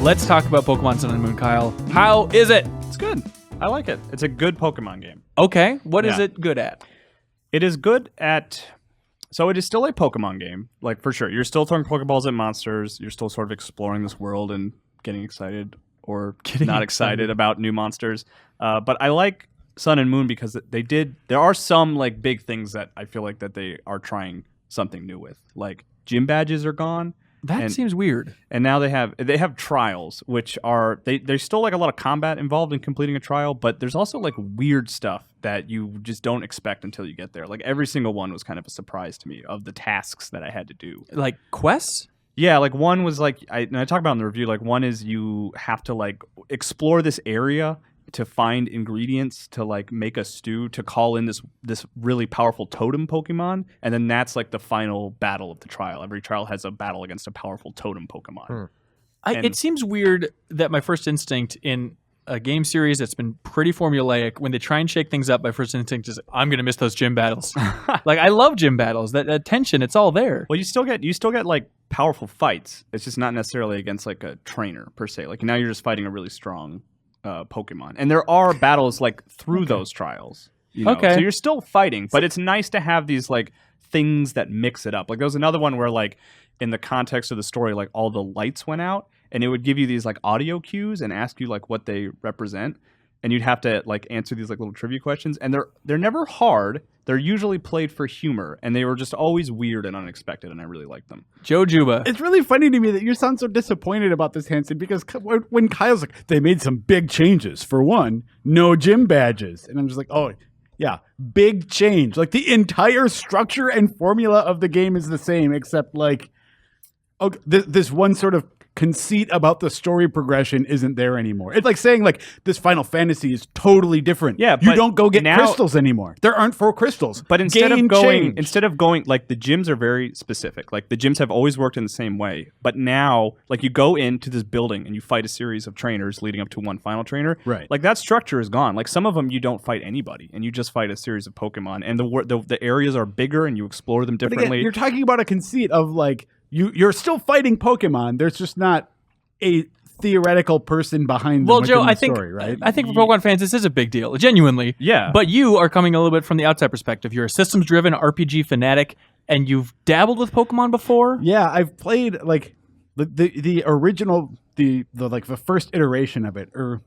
Let's talk about Pokemon Sun and Moon, Kyle. How is it? It's good. I like it. It's a good Pokemon game. Okay, what is it good at? It is good at... So it is still a Pokemon game, like for sure. You're still throwing Pokeballs at monsters. You're still sort of exploring this world and getting excited or not excited about new monsters. But I like Sun and Moon because there are some like big things that I feel like that they are trying something new with. Like gym badges are gone. That seems weird. And now they have trials, which are there's still like a lot of combat involved in completing a trial, but there's also like weird stuff that you just don't expect until you get there. Like every single one was kind of a surprise to me of the tasks that I had to do. Like quests? Yeah, like one was like I talk about in the review. Like one is you have to like explore this area to find ingredients to like make a stew to call in this really powerful totem Pokemon, and then that's like the final battle of the trial. Every trial has a battle against a powerful totem Pokemon. It seems weird that my first instinct in a game series that's been pretty formulaic, when they try and shake things up, my first instinct is I'm going to miss those gym battles. Like I love gym battles. That tension, it's all there. Well, you still get like powerful fights. It's just not necessarily against like a trainer per se. Like now you're just fighting a really strong Pokemon, and there are battles like through those trials. You know? Okay, so you're still fighting, but it's nice to have these like things that mix it up. Like there was another one where like in the context of the story, like all the lights went out, and it would give you these like audio cues and ask you like what they represent, and you'd have to like answer these like little trivia questions, and they're never hard. They're usually played for humor, and they were just always weird and unexpected, and I really liked them. Joe Juba. It's really funny to me that you sound so disappointed about this, Hanson, because when Kyle's like, they made some big changes. For one, no gym badges. And I'm just like, oh, yeah, big change. Like the entire structure and formula of the game is the same, except like, okay, this one sort of conceit about the story progression isn't there anymore. It's like saying like this Final Fantasy is totally different. Yeah, you don't go get crystals anymore. There aren't 4 crystals. But instead of going like the gyms are very specific. Like the gyms have always worked in the same way. But now like you go into this building and you fight a series of trainers leading up to one final trainer. Right. Like that structure is gone. Like some of them you don't fight anybody and you just fight a series of Pokemon, and the areas are bigger and you explore them differently. But again, you're talking about a conceit of like you're still fighting Pokemon. There's just not a theoretical person behind Well, Joe, I think story, right? I think for Pokemon fans, this is a big deal, genuinely. Yeah. But you are coming a little bit from the outside perspective. You're a systems-driven RPG fanatic, and you've dabbled with Pokemon before. Yeah, I've played like the original, the like the first iteration of it, or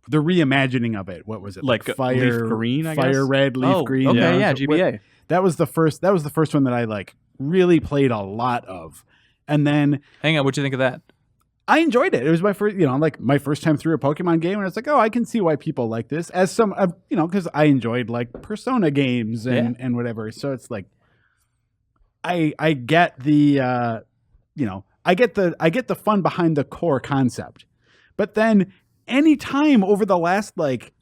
the reimagining of it. What was it? Like Fire Leaf Green, I guess? Fire Red, Leaf Green. Okay, yeah, GBA. That was the first one that I like really played a lot of. And then, hang on, what'd you think of that? I enjoyed it. It was my first, like my first time through a Pokemon game, and it's like, oh, I can see why people like this. As some, because I enjoyed like Persona games and whatever. So it's like, I get the, I get the fun behind the core concept. But then, any time over the last like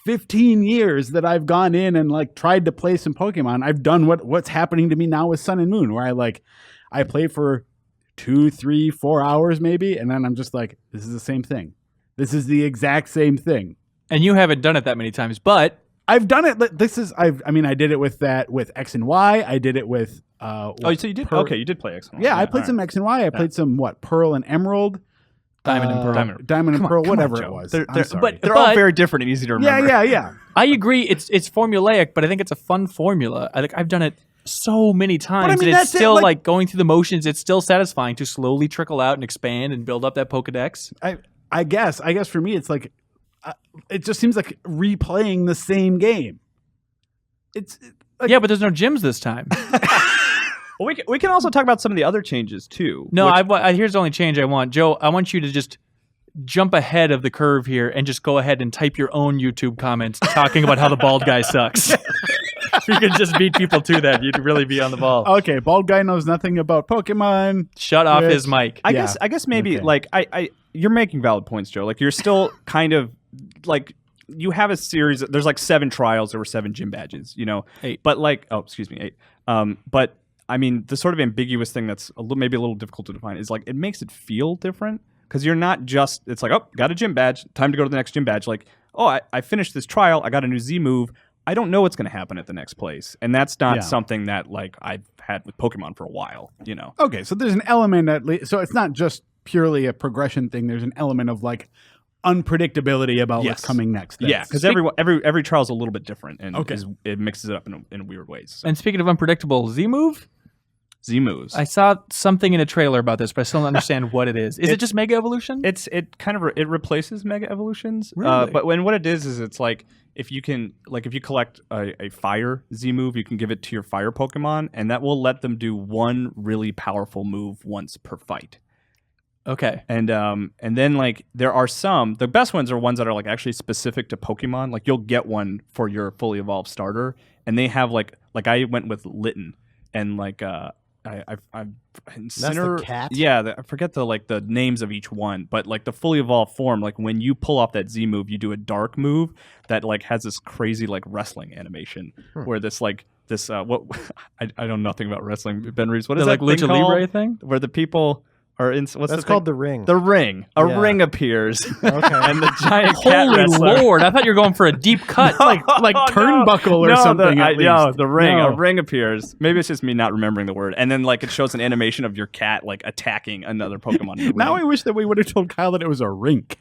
15 years that I've gone in and like tried to play some Pokemon, I've done what's happening to me now with Sun and Moon, where I play for 2, 3, 4 hours maybe, and then I'm just like, this is the same thing. This is the exact same thing. And you haven't done it that many times, but I've done it. I did it with X and Y. I did it with so you did you did play X and Y. Yeah, I played some X and Y. I played some Pearl and Emerald. Diamond and Pearl. Diamond and Pearl, whatever it was. I'm sorry. But they're all very different and easy to remember. Yeah. I agree. It's formulaic, but I think it's a fun formula. I've done it so many times, and it's still like going through the motions. It's still satisfying to slowly trickle out and expand and build up that Pokedex. I guess for me, it's like it just seems like replaying the same game. It's like, yeah, but there's no gyms this time. Well, we can also talk about some of the other changes too. No, here's the only change I want, Joe. I want you to just jump ahead of the curve here and just go ahead and type your own YouTube comments talking about how the bald guy sucks. If you could just beat people to that, you'd really be on the ball. Okay, bald guy knows nothing about Pokemon. Shut off his mic. I guess maybe like you're making valid points, Joe. Like you're still kind of like you have a series. There's like 7 trials. There were 7 gym badges. 8. But like 8. But I mean, the sort of ambiguous thing that's maybe a little difficult to define is like it makes it feel different because you're not just it's like, oh, got a gym badge, time to go to the next gym badge. Like, oh, I finished this trial, I got a new Z move. I don't know what's going to happen at the next place, and that's not something that like I've had with Pokemon for a while. Okay, so there's an element at least. So it's not just purely a progression thing. There's an element of like unpredictability about what's coming next. Yeah, because every trial is a little bit different, and it mixes it up in weird ways. So. And speaking of unpredictable, Z-Move? Z-Moves. I saw something in a trailer about this, but I still don't understand what it is. Is it just Mega Evolution? It kind of it replaces Mega Evolutions. Really? But what it is it's like if you collect a fire Z-move, you can give it to your fire Pokemon, and that will let them do one really powerful move once per fight. Okay. And then like there are the best ones are ones that are like actually specific to Pokemon. Like you'll get one for your fully evolved starter, and they have like I went with Litten, and like I've That's the cat? Yeah, I forget the names of each one, but like the fully evolved form, like when you pull off that Z move, you do a dark move that like has this crazy like wrestling animation where this what I know nothing about wrestling. Ben Reeves, what is that like thing Lucha called? Libre thing? Where the people are in That's called the ring. The ring. A ring appears. Okay. And the giant cat Holy wrestler. Lord! I thought you were going for a deep cut. like turnbuckle or something. At least. The ring. No. A ring appears. Maybe it's just me not remembering the word. And then like it shows an animation of your cat like attacking another Pokemon. In the Now ring. I wish that we would have told Kyle that it was a rink.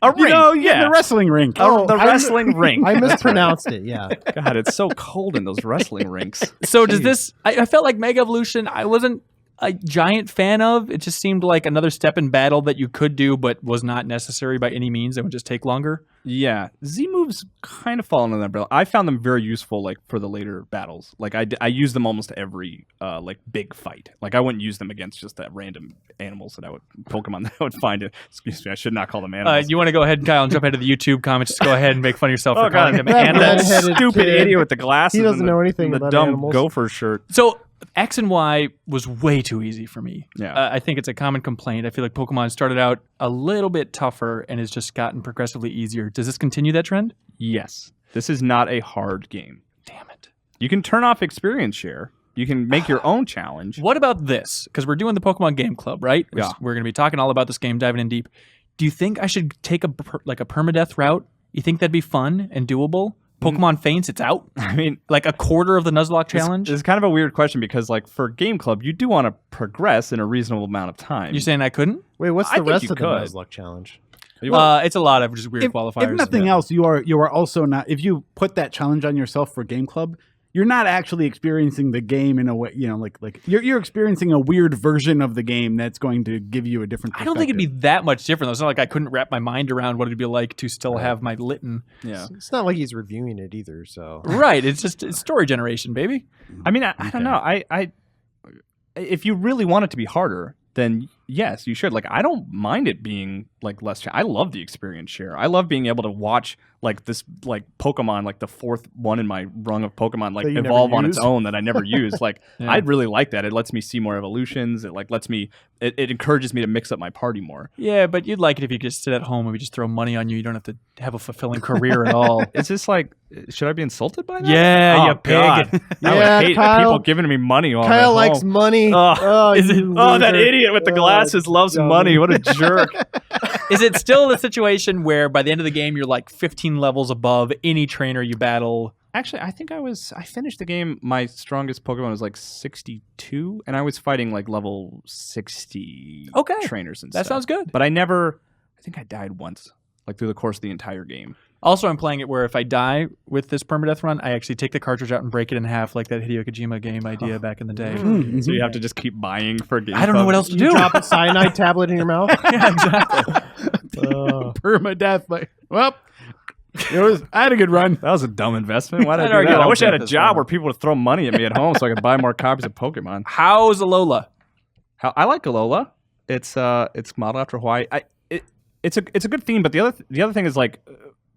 A ring. The wrestling rink. The wrestling ring. I mispronounced it, yeah. God, it's so cold in those wrestling rinks. So does this? I felt like Mega Evolution. I wasn't a giant fan of. It just seemed like another step in battle that you could do, but was not necessary by any means. It would just take longer. Yeah, Z moves kind of fall under that umbrella. I found them very useful, like for the later battles. Like I use them almost every like big fight. Like I wouldn't use them against just that random animals Pokemon that I would find. Excuse me, I should not call them animals. You want to go ahead, Kyle, and jump into the YouTube comments? Just go ahead and make fun of yourself for calling them That animals. redheaded Stupid kid. idiot with the glasses. He doesn't and know anything the about dumb animals. gopher shirt. So X and Y was way too easy for me. Yeah. I think it's a common complaint. I feel like Pokemon started out a little bit tougher and has just gotten progressively easier. Does this continue that trend? Yes, this is not a hard game. Damn it. You can turn off experience share. You can make your own challenge. What about this? Because we're doing the Pokemon Game Club, right? Yeah. We're going to be talking all about this game, diving in deep. Do you think I should take a permadeath route? You think that'd be fun and doable? Pokemon Faints, it's out? I mean, Like a quarter of the Nuzlocke challenge? It's kind of a weird question because, like, for Game Club, you do want to progress in a reasonable amount of time. You're saying I couldn't? Wait, what's I the think rest you of the could. Nuzlocke challenge? It's a lot of just weird qualifiers. If nothing else, you are also not. If you put that challenge on yourself for Game Club, you're not actually experiencing the game in a way. Like you're experiencing a weird version of the game that's going to give you a different I perspective. don't think it'd be that much different. Though. It's not like I couldn't wrap my mind around what it'd be like to still have my Litten. Yeah. It's not like he's reviewing it either, so. Right. It's story generation, baby. I mean, I don't know. I if you really want it to be harder, then yes, you should. Like, I don't mind it being like less. I love the experience share. I love being able to watch like this, like Pokemon, like the fourth one in my rung of Pokemon, like That you never evolve on use? its own that I never use. Like, Yeah. I'd really like that. It lets me see more evolutions. It like lets me. It encourages me to mix up my party more. Yeah, but you'd like it if you just sit at home and we just throw money on you. You don't have to have a fulfilling career at all. It's just like, should I be insulted by that? Yeah, Oh, you pig. God. I Yeah, would hate Kyle- people giving me money while I'm Kyle at likes home. money. Oh, is it- you that loser. idiot with the glasses loves dummy. money. What a jerk. Is it still the situation where by the end of the game you're like 15 levels above any trainer you battle? Actually, I think I finished the game. My strongest Pokemon was like 62, and I was fighting like level 60 Okay. trainers and That stuff. sounds good. But I think I died once, like through the course of the entire game. Also, I'm playing it where if I die with this permadeath run, I actually take the cartridge out and break it in half, like that Hideo Kojima game idea back in the day. Mm-hmm. So you have to just keep buying for games. I don't know what else to You do. drop a cyanide tablet in your mouth? Yeah, exactly. Permadeath. Like, well, I had a good run. That was a dumb investment. Why did I I'd do argue that? I all wish I had a death is job wrong. where people would throw money at me at home so I could buy more copies of Pokemon. How's Alola? I like Alola. It's modeled after Hawaii. It's a good theme, but the other thing is like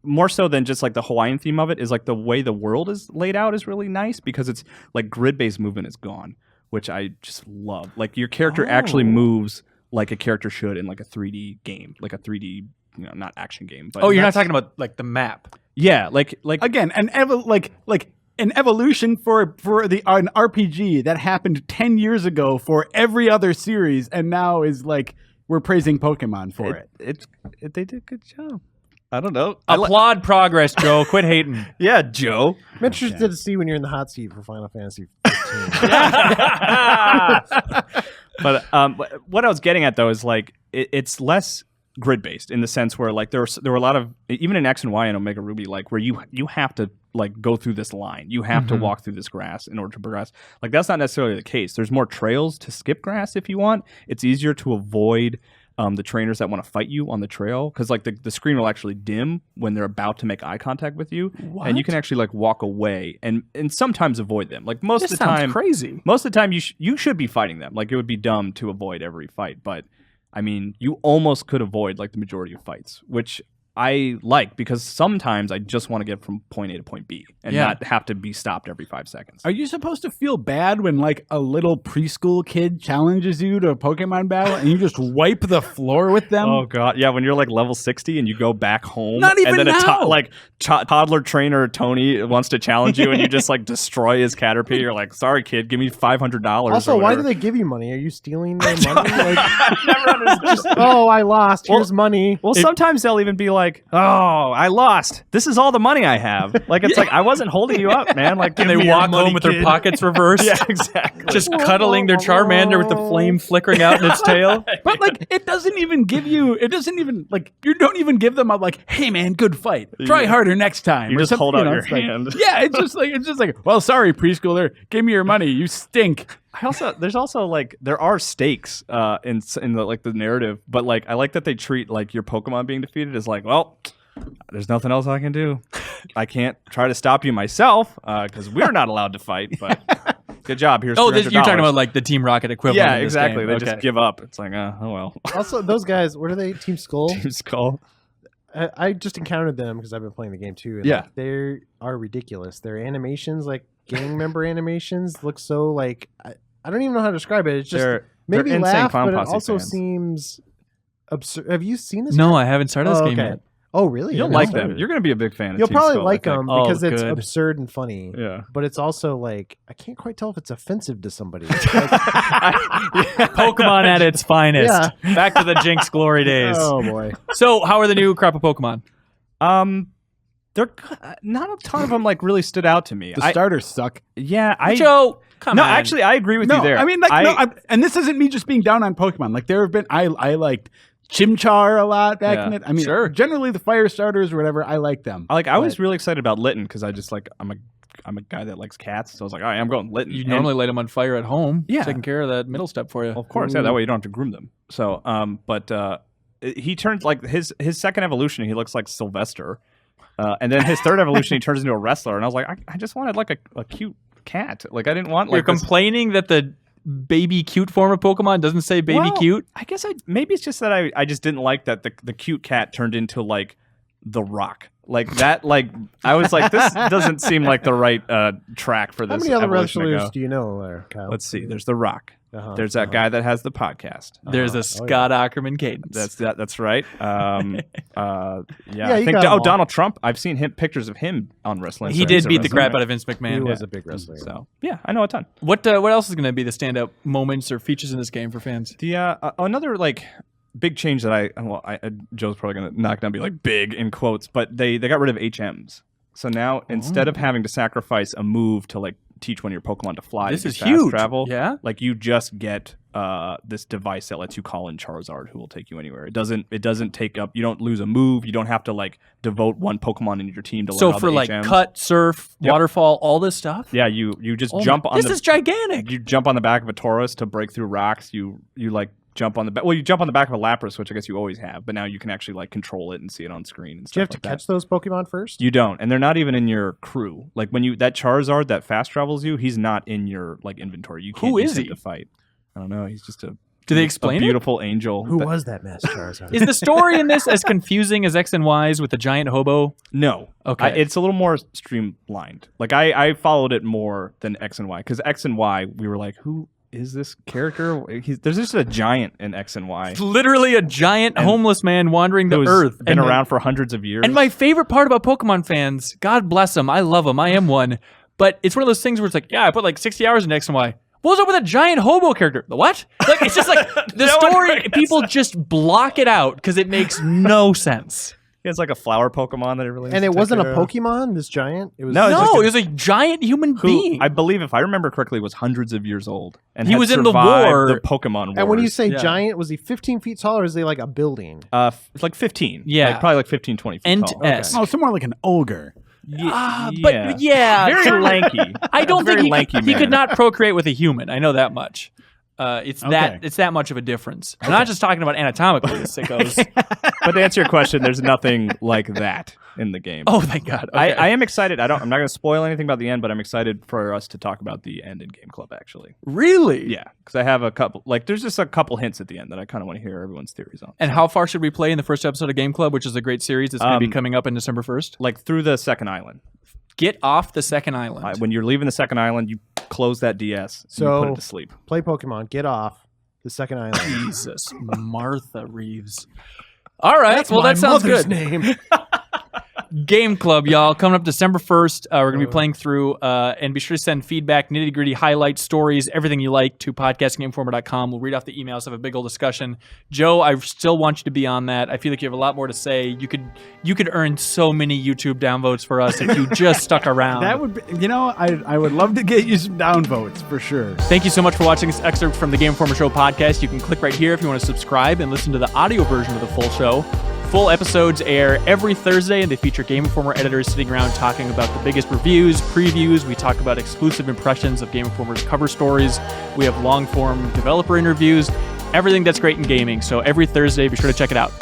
more so than just like the Hawaiian theme of it is like the way the world is laid out is really nice because it's like grid-based movement is gone, which I just love. Like your character actually moves like a character should in like a 3D game, like a 3D, not action game. But Oh, you're not talking about like the map. yeah, like Again, an evolution for an RPG that happened 10 years ago for every other series, and now is like we're praising Pokemon for it. They did a good job. I don't know. Applaud progress, Joe. Quit hating. Yeah, Joe. I'm interested to see when you're in the hot seat for Final Fantasy 15. But what I was getting at though is like it's less grid based in the sense where like there were a lot of, even in X and Y and Omega Ruby, like where you have to like go through this line, you have to walk through this grass in order to progress. Like that's not necessarily the case. There's more trails to skip grass if you want. It's easier to avoid the trainers that want to fight you on the trail, because like the screen will actually dim when they're about to make eye contact with you. What? And you can actually like walk away and sometimes avoid them. Like most This of the sounds time, crazy. most of the time you should be fighting them. Like it would be dumb to avoid every fight, but I mean, you almost could avoid like the majority of fights, which I like, because sometimes I just want to get from point A to point B and not have to be stopped every 5 seconds. Are you supposed to feel bad when like a little preschool kid challenges you to a Pokemon battle and you just wipe the floor with them? Oh god, yeah! When you're like level 60 and you go back home, Not even and then now! toddler trainer Tony wants to challenge you, and you just like destroy his Caterpie. You're like, sorry kid, give me $500. Also, or why do whatever. they give you money? Are you stealing their money? Like, I've never understood. just, oh, I lost. Here's money. Well, sometimes they'll even be like, "Oh, I lost. This is all the money I have." Like it's like I wasn't holding you up, man. Like And give they me your walk money, home with their kid. pockets reversed. Yeah, exactly. Just cuddling their Charmander with the flame flickering out in its tail. But like, it doesn't even give you. It doesn't even like. You don't even give them a like, "Hey man, good fight. Try harder next time." You or just something, hold out your it's like- hand. yeah, it's just like, well, sorry, preschooler, give me your money. You stink. There's also like there are stakes in the like the narrative, but like I like that they treat like your Pokemon being defeated as like, well, there's nothing else I can do. I can't try to stop you myself because we're not allowed to fight. But good job. Here's Oh, $300. you're talking about like the Team Rocket equivalent. yeah, in this exactly. game. They Okay. just give up. It's like, oh well. Also, those guys, what are they? Team Skull? Team Skull. I just encountered them because I've been playing the game too. And Yeah. like, they are ridiculous. Their animations, like gang member animations, look so like I don't even know how to describe it. It's just They're maybe insane laugh, Clown but it Posse also fans. seems absurd. Have you seen this? No, I haven't started this Oh, game okay. yet. Oh, really? You'll I've like never- them. You're gonna be a big fan. Of You'll Team probably Skull, I like think. them Oh, because it's good. absurd and funny. Yeah. But it's also like I can't quite tell if it's offensive to somebody. Like, Pokemon at its finest. Yeah. Back to the Jinx glory days. oh boy. So, how are the new crop of Pokemon? They're not a ton of them like really stood out to me. The starters suck. Joe, come on. Actually, I agree with No, you there. I mean, and this isn't me just being down on Pokemon. Like there have been, I liked Chimchar a lot back in Yeah, it. I mean, sure. generally the fire starters or whatever, I like them. I was really excited about Litten because I just like I'm a guy that likes cats, so I was like, all right, I'm going Litten. You And- normally light them on fire at home. Yeah. Taking care of that middle step for you. of course, yeah. That way you don't have to groom them. So, he turns like his second evolution. He looks like Sylvester, and then his third evolution, he turns into a wrestler. And I was like, I just wanted like a cute cat. Like I didn't want You're like this- complaining that the baby cute form of Pokemon doesn't say baby Well, cute? I guess maybe it's just that I just didn't like that the cute cat turned into like the Rock. Like that, like I was like, this doesn't seem like the right track for How this. many other evolution to wrestlers go. do you know there, Kyle? Let's see. There's the Rock. Uh-huh, There's that guy that has the podcast. There's a Scott Ackerman cadence. That's right. Yeah, you I think got 'em all. Donald Trump. I've seen pictures of him on wrestling. He so did he's a beat the wrestler, crap right? out of Vince He McMahon. was a big wrestler. So yeah, I know a ton. What else is going to be the standout moments or features in this game for fans? The another like big change that Joe's probably gonna knock down, be like big in quotes, but they got rid of HMs. So now instead of having to sacrifice a move to like teach one of your Pokemon to fly, This to do is fast huge. travel, Yeah. like you just get this device that lets you call in Charizard, who will take you anywhere. It doesn't take up. You don't lose a move. You don't have to like devote one Pokemon in your team to. So learn all for the like HMs. cut, surf, Yep. waterfall, all this stuff? Yeah, you just Oh jump my- on. This is gigantic. You jump on the back of a Tauros to break through rocks. You like jump on the back. Well, you jump on the back of a Lapras, which I guess you always have, but now you can actually like control it and see it on screen and stuff. Do you have to like that. catch those Pokemon first? You don't, and they're not even in your crew. Like when that Charizard that fast travels you, he's not in your like inventory. You can't Who use is him he? to fight. I don't know. He's just a. Do they a explain it? beautiful angel. Who that- was that Master Charizard? Is the story in this as confusing as X and Y's with the giant hobo? No. Okay. It's a little more streamlined. Like I followed it more than X and Y, because X and Y we were like, who is this character? There's just a giant in X and Y. It's literally a giant And homeless man wandering the Who's earth. been And- around for hundreds of years. And my favorite part about Pokemon fans, God bless them, I love them, I am one, but it's one of those things where it's like, yeah, I put like 60 hours in X and Y. What's up with a giant hobo character? The what? Like, it's just like the No one story, recognizes people just block it out because it makes no sense. He has like a flower Pokemon that he really. And it wasn't a Pokemon. This giant. It was No, it's No, it was a giant human being. I believe, if I remember correctly, was hundreds of years old, and He had was in the survived war. the Pokemon Wars. And when you say Yeah. giant, was he 15 feet tall or is he like a building? it's like 15. Yeah. Like, probably like 15, 20 feet Ent tall. esque. Oh, somewhere like an ogre. But yeah, very lanky. I don't Very think lanky he man. could not procreate with a human. I know that much. It's Okay. that much of a difference. I'm not just talking about anatomically, sickos. But to answer your question, there's nothing like that in the game. Oh, thank God. Okay. I am excited. I'm not going to spoil anything about the end, but I'm excited for us to talk about the end in Game Club. Actually, Really? yeah, because I have a couple. Like, there's just a couple hints at the end that I kind of want to hear everyone's theories on. And how far should we play in the first episode of Game Club, which is a great series that's going to be Um, coming up in December 1st? Like through the second island. Get off the second island. When you're leaving the second island, you close that DS and you So- put it to sleep. Play Pokemon. Get off the second island. Jesus, Martha Reeves. All right, That's well, my that sounds mother's good. name. Game Club, y'all, coming up December 1st. We're going to be playing through, and be sure to send feedback, nitty-gritty highlights, stories, everything you like to podcastgameinformer.com. We'll read off the emails, have a big old discussion. Joe, I still want you to be on that. I feel like you have a lot more to say. You could earn so many YouTube downvotes for us if you just stuck around. That would be, I would love to get you some downvotes for sure. Thank you so much for watching this excerpt from the Game Informer Show podcast. You can click right here if you want to subscribe and listen to the audio version of the full show. Full episodes air every Thursday, and they feature Game Informer editors sitting around talking about the biggest reviews, previews. We talk about exclusive impressions of Game Informer's cover stories. We have long-form developer interviews, everything that's great in gaming. So every Thursday, be sure to check it out.